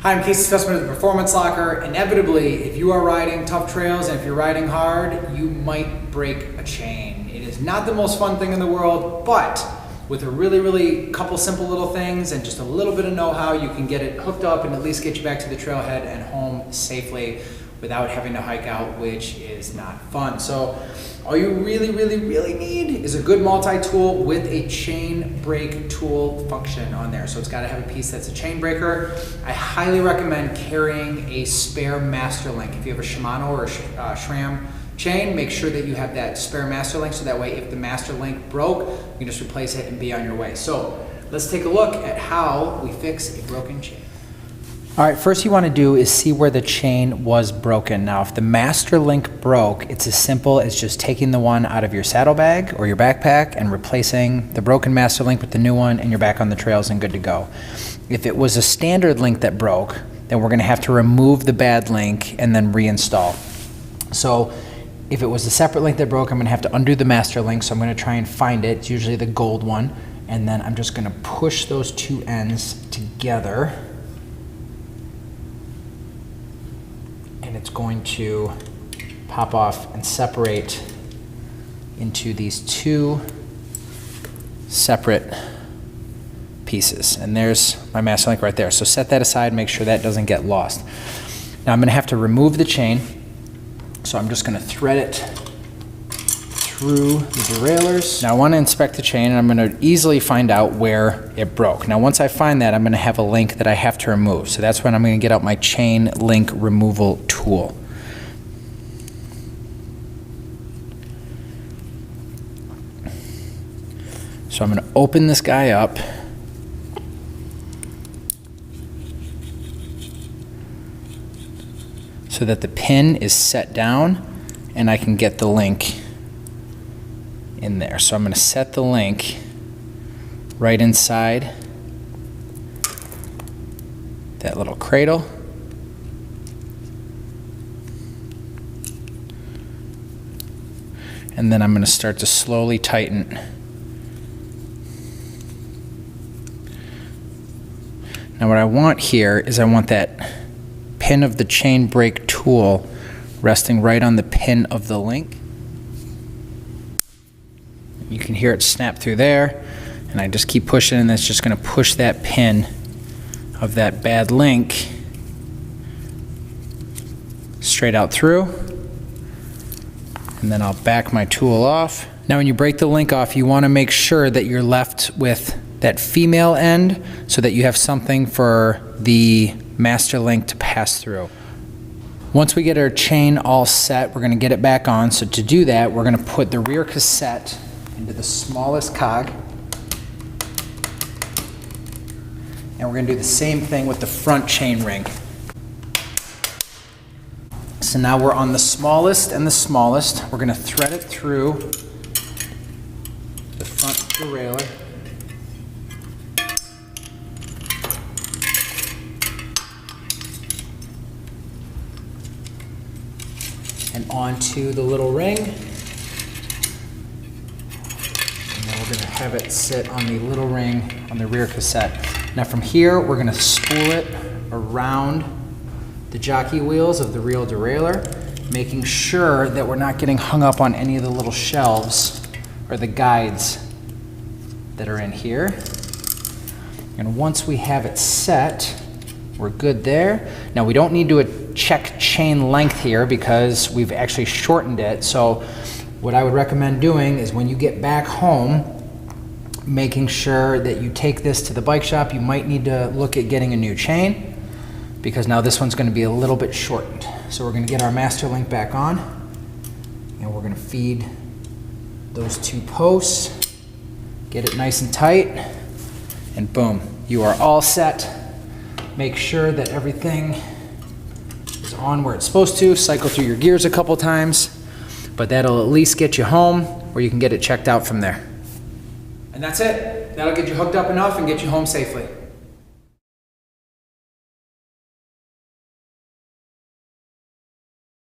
Hi, I'm Casey Sussman of the Performance Locker. Inevitably, if you are riding tough trails and if you're riding hard, you might break a chain. It is not the most fun thing in the world, but with a really couple simple little things and just a little bit of know-how, you can get it hooked up and at least get you back to the trailhead and home safely without having to hike out, which is not fun. So all you really need is a good multi-tool with a chain break tool function on there. So it's got to have a piece that's a chain breaker. I highly recommend carrying a spare master link. If you have a Shimano or a SRAM chain, make sure that you have that spare master link, so that way if the master link broke, you can just replace it and be on your way. So let's take a look at how we fix a broken chain. All right, first you want to do is see where the chain was broken. Now, if the master link broke, it's as simple as just taking the one out of your saddlebag or your backpack and replacing the broken master link with the new one, and you're back on the trails and good to go. If it was a standard link that broke, then we're going to have to remove the bad link and then reinstall. So if it was a separate link that broke, I'm going to have to undo the master link, so I'm going to try and find it. It's usually the gold one, and then I'm just going to push those two ends together. And it's going to pop off and separate into these two separate pieces. And there's my master link right there. So set that aside, make sure that doesn't get lost. Now I'm going to have to remove the chain. So I'm just going to thread it through the derailleurs. Now I want to inspect the chain, and I'm going to easily find out where it broke. Now once I find that, I'm going to have a link that I have to remove. So that's when I'm going to get out my chain link removal tool. So I'm going to open this guy up. So that the pin is set down and I can get the link in there. So I'm going to set the link right inside that little cradle. And then I'm going to start to slowly tighten. Now what I want here is I want that pin of the chain break tool resting right on the pin of the link. You can hear it snap through there, and I just keep pushing, and that's just going to push that pin of that bad link straight out through, and then I'll back my tool off. Now when you break the link off, you want to make sure that you're left with that female end so that you have something for the master link to pass through. Once we get our chain all set, we're going to get it back on. So to do that, we're going to put the rear cassette into the smallest cog, and we're going to do the same thing with the front chain ring. So now we're on the smallest and the smallest. We're going to thread it through the front derailleur. And onto the little ring. And then we're going to have it sit on the little ring on the rear cassette. Now from here, we're going to spool it around the jockey wheels of the rear derailleur, making sure that we're not getting hung up on any of the little shelves or the guides that are in here. And once we have it set, we're good there. Now we don't need to check chain length here because we've actually shortened it. So what I would recommend doing is when you get back home, making sure that you take this to the bike shop. You might need to look at getting a new chain because now this one's going to be a little bit shortened. So we're going to get our master link back on, and we're going to feed those two posts, get it nice and tight, and boom, you are all set. Make sure that everything is on where it's supposed to. Cycle through your gears a couple times, but that'll at least get you home, or you can get it checked out from there. And that's it. That'll get you hooked up enough and get you home safely.